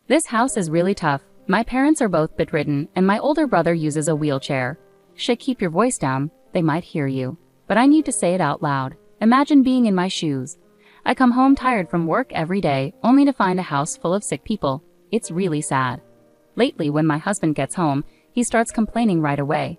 This house is really tough. My parents are both bedridden, and my older brother uses a wheelchair. Keep your voice down, they might hear you. But I need to say it out loud. Imagine being in my shoes. I come home tired from work every day, only to find a house full of sick people. It's really sad. Lately, when my husband gets home, he starts complaining right away.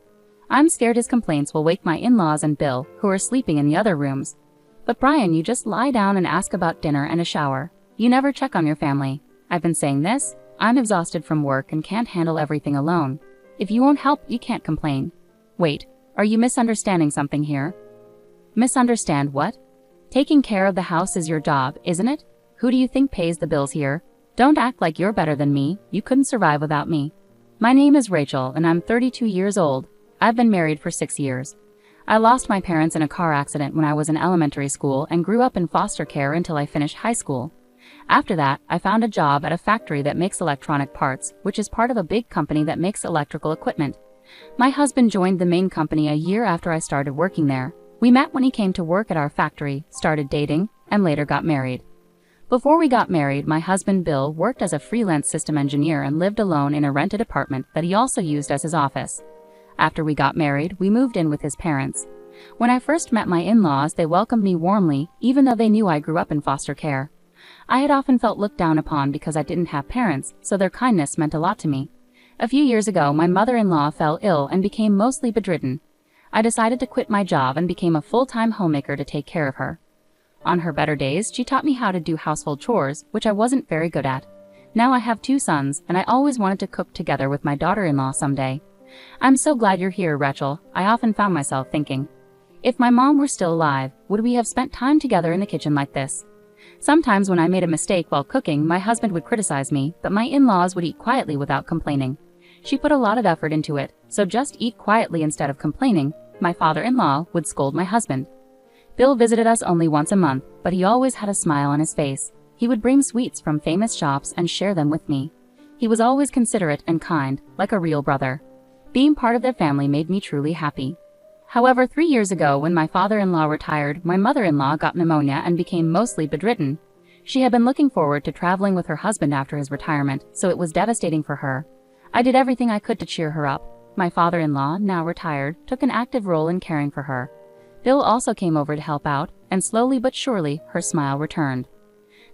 I'm scared his complaints will wake my in-laws and Bill, who are sleeping in the other rooms. But Brian, you just lie down and ask about dinner and a shower. You never check on your family. I've been saying this. I'm exhausted from work and can't handle everything alone. If you won't help, you can't complain. Wait, are you misunderstanding something here? Misunderstand what? Taking care of the house is your job, isn't it? Who do you think pays the bills here? Don't act like you're better than me. You couldn't survive without me. My name is Rachel and I'm 32 years old. I've been married for 6 years. I lost my parents in a car accident when I was in elementary school and grew up in foster care until I finished high school. After that, I found a job at a factory that makes electronic parts, which is part of a big company that makes electrical equipment. My husband joined the main company a year after I started working there. We met when he came to work at our factory, started dating, and later got married. Before we got married, my husband Bill worked as a freelance system engineer and lived alone in a rented apartment that he also used as his office. After we got married, we moved in with his parents. When I first met my in-laws, they welcomed me warmly, even though they knew I grew up in foster care. I had often felt looked down upon because I didn't have parents, so their kindness meant a lot to me. A few years ago, my mother-in-law fell ill and became mostly bedridden. I decided to quit my job and became a full-time homemaker to take care of her. On her better days, she taught me how to do household chores, which I wasn't very good at. Now I have 2 sons, and I always wanted to cook together with my daughter-in-law someday. I'm so glad you're here, Rachel. I often found myself thinking, if my mom were still alive, would we have spent time together in the kitchen like this? Sometimes when I made a mistake while cooking, my husband would criticize me, but my in-laws would eat quietly without complaining. She put a lot of effort into it, so just eat quietly instead of complaining. My father-in-law would scold my husband. Bill visited us only once a month, but he always had a smile on his face. He would bring sweets from famous shops and share them with me. He was always considerate and kind, like a real brother. Being part of their family made me truly happy. However, 3 years ago, when my father-in-law retired, my mother-in-law got pneumonia and became mostly bedridden. She had been looking forward to traveling with her husband after his retirement, so it was devastating for her. I did everything I could to cheer her up. My father-in-law, now retired, took an active role in caring for her. Bill also came over to help out, and slowly but surely, her smile returned.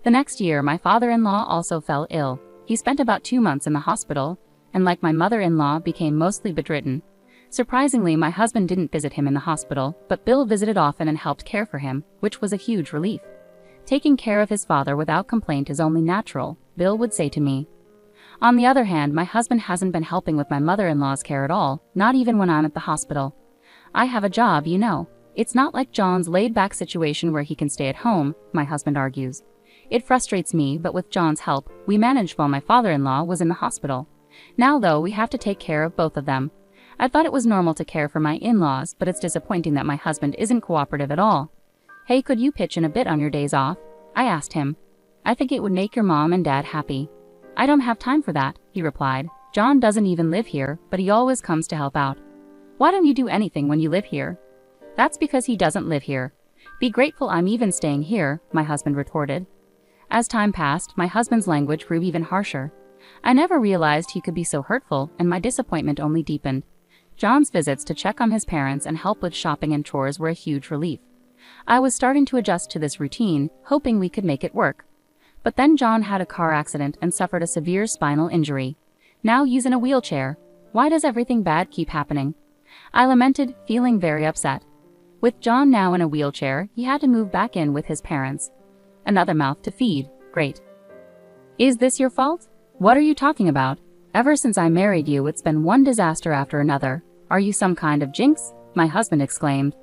The next year, my father-in-law also fell ill. He spent about 2 months in the hospital, and like my mother-in-law, became mostly bedridden. Surprisingly, my husband didn't visit him in the hospital, but Bill visited often and helped care for him, which was a huge relief. Taking care of his father without complaint is only natural, Bill would say to me. On the other hand, my husband hasn't been helping with my mother-in-law's care at all, not even when I'm at the hospital. I have a job, you know. It's not like John's laid-back situation where he can stay at home, my husband argues. It frustrates me, but with John's help, we managed while my father-in-law was in the hospital. Now, though, we have to take care of both of them. I thought it was normal to care for my in-laws, but it's disappointing that my husband isn't cooperative at all. Hey, could you pitch in a bit on your days off? I asked him. I think it would make your mom and dad happy. I don't have time for that, he replied. John doesn't even live here, but he always comes to help out. Why don't you do anything when you live here? That's because he doesn't live here. Be grateful I'm even staying here, my husband retorted. As time passed, my husband's language grew even harsher. I never realized he could be so hurtful, and my disappointment only deepened. John's visits to check on his parents and help with shopping and chores were a huge relief. I was starting to adjust to this routine, hoping we could make it work. But then John had a car accident and suffered a severe spinal injury. Now he's in a wheelchair. Why does everything bad keep happening? I lamented, feeling very upset. With John now in a wheelchair, he had to move back in with his parents. Another mouth to feed. Great. Is this your fault? What are you talking about? Ever since I married you, it's been one disaster after another. Are you some kind of jinx? My husband exclaimed.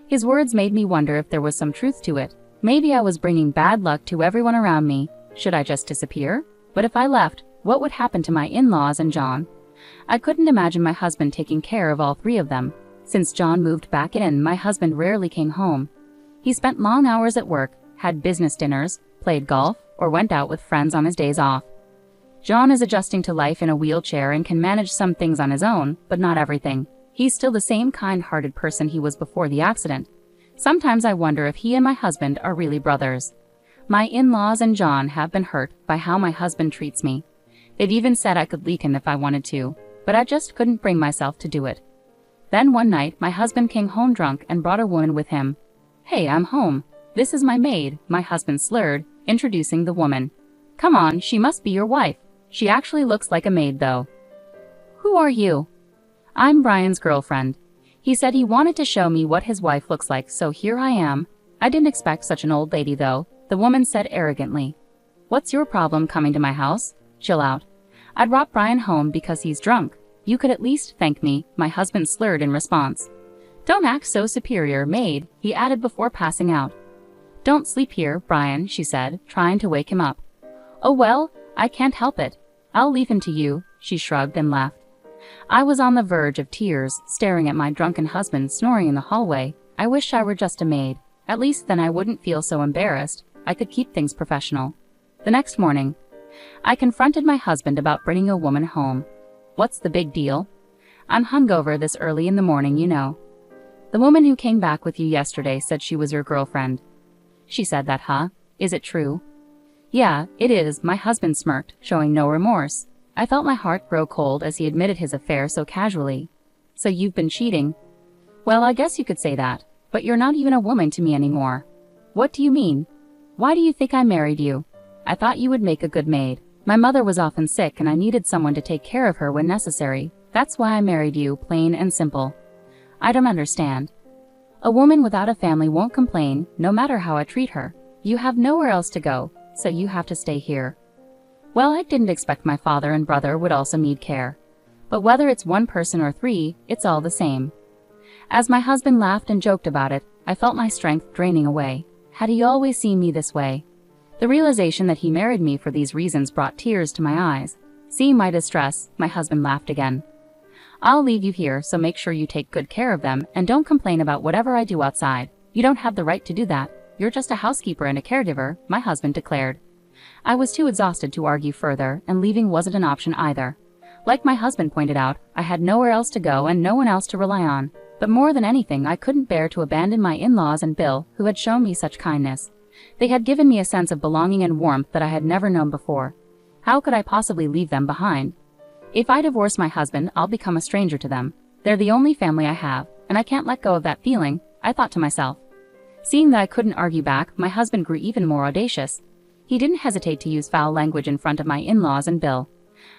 His words made me wonder if there was some truth to it. Maybe I was bringing bad luck to everyone around me. Should I just disappear? But if I left, what would happen to my in-laws and John? I couldn't imagine my husband taking care of all 3 of them. Since John moved back in, my husband rarely came home. He spent long hours at work, had business dinners, played golf, or went out with friends on his days off. John is adjusting to life in a wheelchair and can manage some things on his own, but not everything. He's still the same kind-hearted person he was before the accident. Sometimes I wonder if he and my husband are really brothers. My in-laws and John have been hurt by how my husband treats me. They'd even said I could leak him if I wanted to, but I just couldn't bring myself to do it. Then one night, my husband came home drunk and brought a woman with him. "Hey, I'm home. This is my maid," my husband slurred, introducing the woman. "Come on, she must be your wife. She actually looks like a maid though." "Who are you?" "I'm Brian's girlfriend. He said he wanted to show me what his wife looks like, so here I am." "I didn't expect such an old lady though," the woman said arrogantly. "What's your problem coming to my house? Chill out. I'd brought Brian home because he's drunk. You could at least thank me," my husband slurred in response. "Don't act so superior, maid," he added before passing out. "Don't sleep here, Brian," she said, trying to wake him up. "Oh well, I can't help it. I'll leave him to you," she shrugged and left. I was on the verge of tears, staring at my drunken husband snoring in the hallway. I wish I were just a maid. At least then I wouldn't feel so embarrassed. I could keep things professional. The next morning, I confronted my husband about bringing a woman home. "What's the big deal?" "I'm hungover this early in the morning, you know." "The woman who came back with you yesterday said she was your girlfriend." "She said that, huh? Is it true?" "Yeah, it is," my husband smirked, showing no remorse. I felt my heart grow cold as he admitted his affair so casually. "So you've been cheating?" "Well, I guess you could say that, but you're not even a woman to me anymore." "What do you mean? Why do you think I married you?" "I thought you would make a good maid. My mother was often sick and I needed someone to take care of her when necessary. That's why I married you, plain and simple." "I don't understand." "A woman without a family won't complain, no matter how I treat her. You have nowhere else to go, so you have to stay here." Well, I didn't expect my father and brother would also need care. But whether it's one person or three, it's all the same. As my husband laughed and joked about it, I felt my strength draining away. Had he always seen me this way? The realization that he married me for these reasons brought tears to my eyes. Seeing my distress, my husband laughed again. "I'll leave you here, so make sure you take good care of them and don't complain about whatever I do outside. You don't have the right to do that. You're just a housekeeper and a caregiver," my husband declared. I was too exhausted to argue further, and leaving wasn't an option either. Like my husband pointed out, I had nowhere else to go and no one else to rely on. But more than anything, I couldn't bear to abandon my in-laws and Bill, who had shown me such kindness. They had given me a sense of belonging and warmth that I had never known before. How could I possibly leave them behind? If I divorce my husband, I'll become a stranger to them. They're the only family I have, and I can't let go of that feeling, I thought to myself. Seeing that I couldn't argue back, my husband grew even more audacious. He didn't hesitate to use foul language in front of my in-laws and Bill.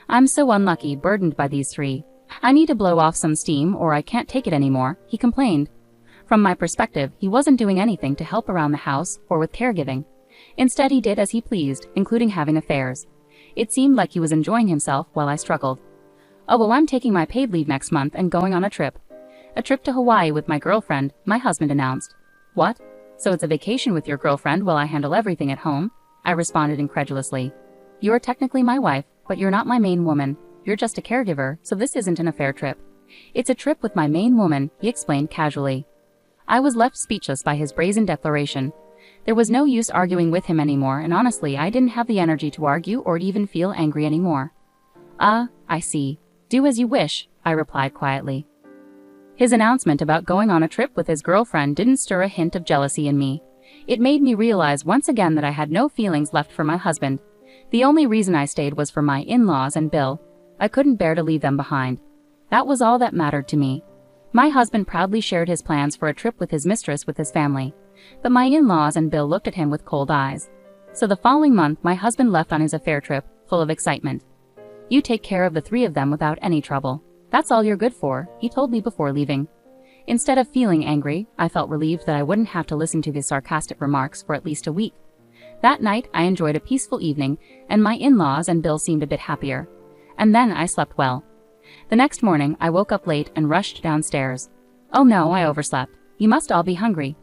"I'm so unlucky, burdened by these three. I need to blow off some steam or I can't take it anymore," he complained. From my perspective, he wasn't doing anything to help around the house or with caregiving. Instead, he did as he pleased, including having affairs. It seemed like he was enjoying himself while I struggled. "Oh, well, I'm taking my paid leave next month and going on a trip." "A trip to Hawaii with my girlfriend," my husband announced. "What? So it's a vacation with your girlfriend while I handle everything at home?" I responded incredulously. "You're technically my wife, but you're not my main woman. You're just a caregiver, so this isn't an affair trip." "It's a trip with my main woman," he explained casually. I was left speechless by his brazen declaration. There was no use arguing with him anymore, and honestly, I didn't have the energy to argue or even feel angry anymore. I see. Do as you wish," I replied quietly. His announcement about going on a trip with his girlfriend didn't stir a hint of jealousy in me. It made me realize once again that I had no feelings left for my husband. The only reason I stayed was for my in-laws and Bill. I couldn't bear to leave them behind. That was all that mattered to me. My husband proudly shared his plans for a trip with his mistress with his family. But my in-laws and Bill looked at him with cold eyes. So the following month, my husband left on his affair trip, full of excitement. "You take care of the three of them without any trouble. That's all you're good for," he told me before leaving. Instead of feeling angry, I felt relieved that I wouldn't have to listen to his sarcastic remarks for at least a week. That night, I enjoyed a peaceful evening, and my in-laws and Bill seemed a bit happier. And then I slept well. The next morning, I woke up late and rushed downstairs. Oh no, I overslept. You must all be hungry.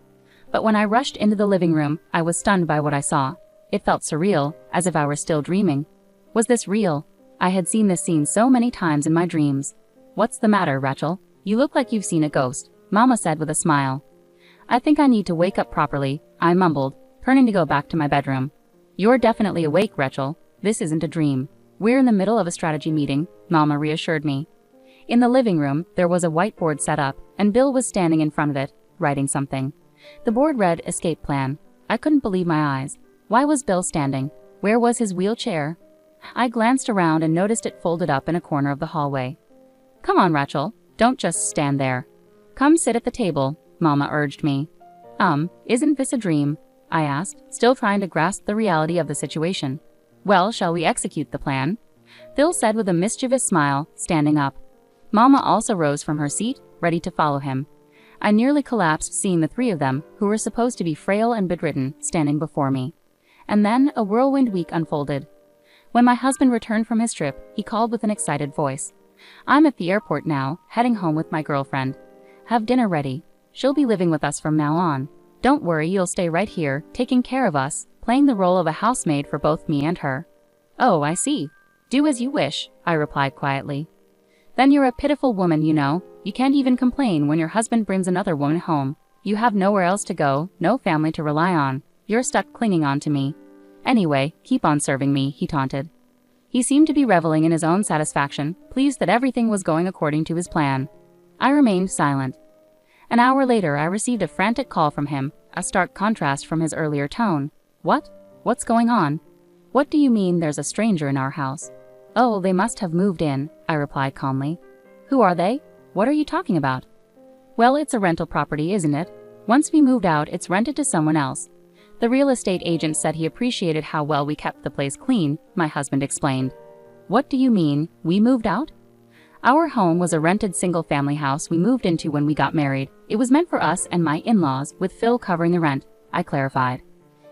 But when I rushed into the living room, I was stunned by what I saw. It felt surreal, as if I were still dreaming. Was this real? I had seen this scene so many times in my dreams. "What's the matter, Rachel? You look like you've seen a ghost," Mama said with a smile. "I think I need to wake up properly," I mumbled, turning to go back to my bedroom. "You're definitely awake, Rachel. This isn't a dream. We're in the middle of a strategy meeting," Mama reassured me. In the living room, there was a whiteboard set up, and Bill was standing in front of it, writing something. The board read, "Escape Plan." I couldn't believe my eyes. Why was Bill standing? Where was his wheelchair? I glanced around and noticed it folded up in a corner of the hallway. Come on, Rachel, don't just stand there. Come sit at the table, Mama urged me. Isn't this a dream? I asked, still trying to grasp the reality of the situation. Well, shall we execute the plan? Phil said with a mischievous smile, standing up. Mama also rose from her seat, ready to follow him. I nearly collapsed seeing the three of them, who were supposed to be frail and bedridden, standing before me. And then a whirlwind week unfolded. When my husband returned from his trip, he called with an excited voice. I'm at the airport now, heading home with my girlfriend. Have dinner ready. She'll be living with us from now on. Don't worry, you'll stay right here, taking care of us, playing the role of a housemaid for both me and her. Oh, I see. Do as you wish, I replied quietly. Then you're a pitiful woman, you know. You can't even complain when your husband brings another woman home. You have nowhere else to go, no family to rely on. You're stuck clinging on to me. Anyway, keep on serving me, he taunted. He seemed to be reveling in his own satisfaction, pleased that everything was going according to his plan. I remained silent. An hour later, I received a frantic call from him, a stark contrast from his earlier tone. What? What's going on? What do you mean there's a stranger in our house? Oh, they must have moved in, I replied calmly. Who are they? What are you talking about? Well, it's a rental property, isn't it? Once we moved out, it's rented to someone else. The real estate agent said he appreciated how well we kept the place clean, my husband explained. What do you mean, we moved out? Our home was a rented single-family house we moved into when we got married. It was meant for us and my in-laws, with Phil covering the rent, I clarified.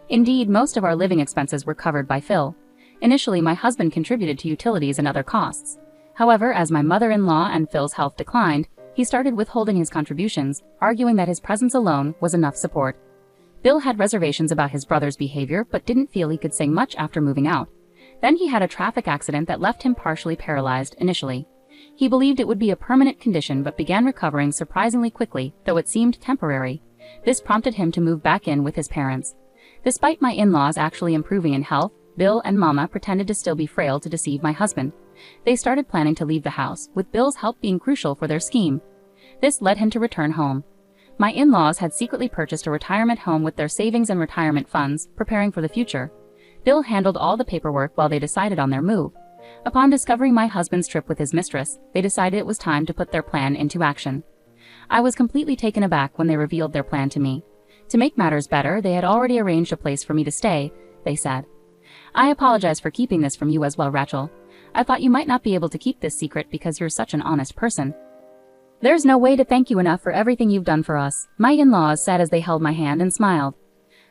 Indeed, most of our living expenses were covered by Phil. Initially, my husband contributed to utilities and other costs. However, as my mother-in-law and Phil's health declined, he started withholding his contributions, arguing that his presence alone was enough support. Bill had reservations about his brother's behavior but didn't feel he could say much after moving out. Then he had a traffic accident that left him partially paralyzed initially. He believed it would be a permanent condition but began recovering surprisingly quickly, though it seemed temporary. This prompted him to move back in with his parents. Despite my in-laws actually improving in health, Bill and Mama pretended to still be frail to deceive my husband. They started planning to leave the house, with Bill's help being crucial for their scheme. This led him to return home. My in-laws had secretly purchased a retirement home with their savings and retirement funds, preparing for the future. Bill handled all the paperwork while they decided on their move. Upon discovering my husband's trip with his mistress, they decided it was time to put their plan into action. I was completely taken aback when they revealed their plan to me. To make matters better, they had already arranged a place for me to stay, they said. I apologize for keeping this from you as well, Rachel. I thought you might not be able to keep this secret because you're such an honest person. There's no way to thank you enough for everything you've done for us, my in-laws said as they held my hand and smiled.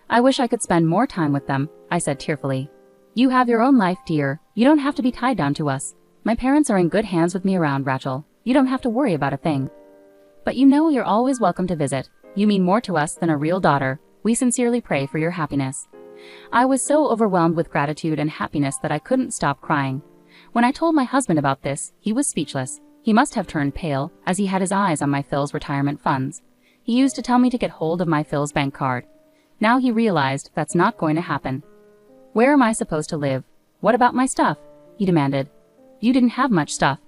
I wish I could spend more time with them, I said tearfully. You have your own life, dear. You don't have to be tied down to us. My parents are in good hands with me around, Rachel. You don't have to worry about a thing. But you know you're always welcome to visit. You mean more to us than a real daughter. We sincerely pray for your happiness. I was so overwhelmed with gratitude and happiness that I couldn't stop crying. When I told my husband about this, he was speechless. He must have turned pale, as he had his eyes on my Phil's retirement funds. He used to tell me to get hold of my Phil's bank card. Now he realized that's not going to happen. Where am I supposed to live? What about my stuff? He demanded. You didn't have much stuff.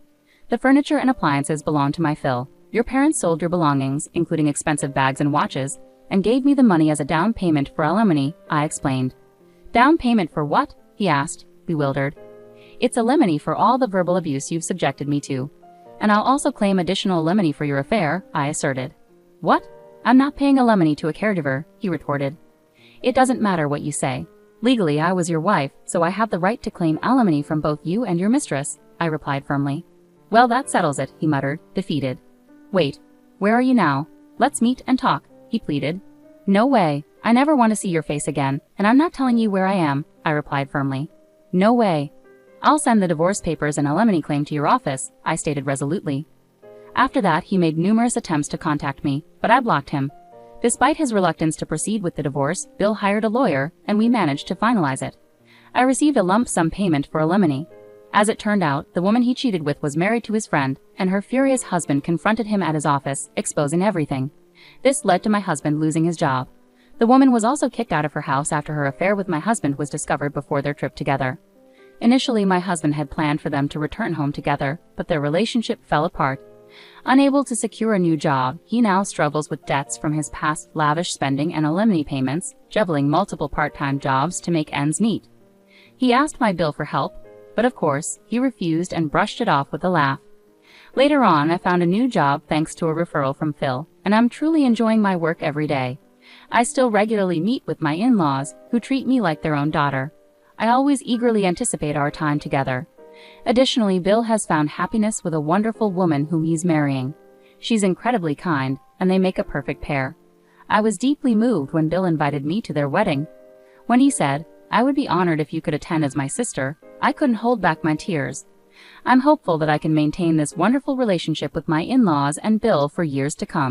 The furniture and appliances belonged to my Phil. Your parents sold your belongings, including expensive bags and watches, and gave me the money as a down payment for alimony, I explained. Down payment for what? He asked, bewildered. It's alimony for all the verbal abuse you've subjected me to. And I'll also claim additional alimony for your affair, I asserted. What? I'm not paying alimony to a caregiver, he retorted. It doesn't matter what you say. Legally, I was your wife, so I have the right to claim alimony from both you and your mistress, I replied firmly. Well, that settles it, he muttered, defeated. Wait, where are you now? Let's meet and talk, he pleaded. No way. I never want to see your face again, and I'm not telling you where I am, I replied firmly. No way. I'll send the divorce papers and alimony claim to your office, I stated resolutely. After that, he made numerous attempts to contact me, but I blocked him. Despite his reluctance to proceed with the divorce, Bill hired a lawyer, and we managed to finalize it. I received a lump sum payment for alimony. As it turned out, the woman he cheated with was married to his friend, and her furious husband confronted him at his office, exposing everything. This led to my husband losing his job. The woman was also kicked out of her house after her affair with my husband was discovered before their trip together. Initially, my husband had planned for them to return home together, but their relationship fell apart. Unable to secure a new job, he now struggles with debts from his past lavish spending and alimony payments, juggling multiple part-time jobs to make ends meet. He asked my Bill for help, but of course, he refused and brushed it off with a laugh. Later on, I found a new job thanks to a referral from Phil, and I'm truly enjoying my work every day. I still regularly meet with my in-laws, who treat me like their own daughter. I always eagerly anticipate our time together. Additionally, Bill has found happiness with a wonderful woman whom he's marrying. She's incredibly kind, and they make a perfect pair. I was deeply moved when Bill invited me to their wedding. When he said, "I would be honored if you could attend as my sister," I couldn't hold back my tears. I'm hopeful that I can maintain this wonderful relationship with my in-laws and Bill for years to come.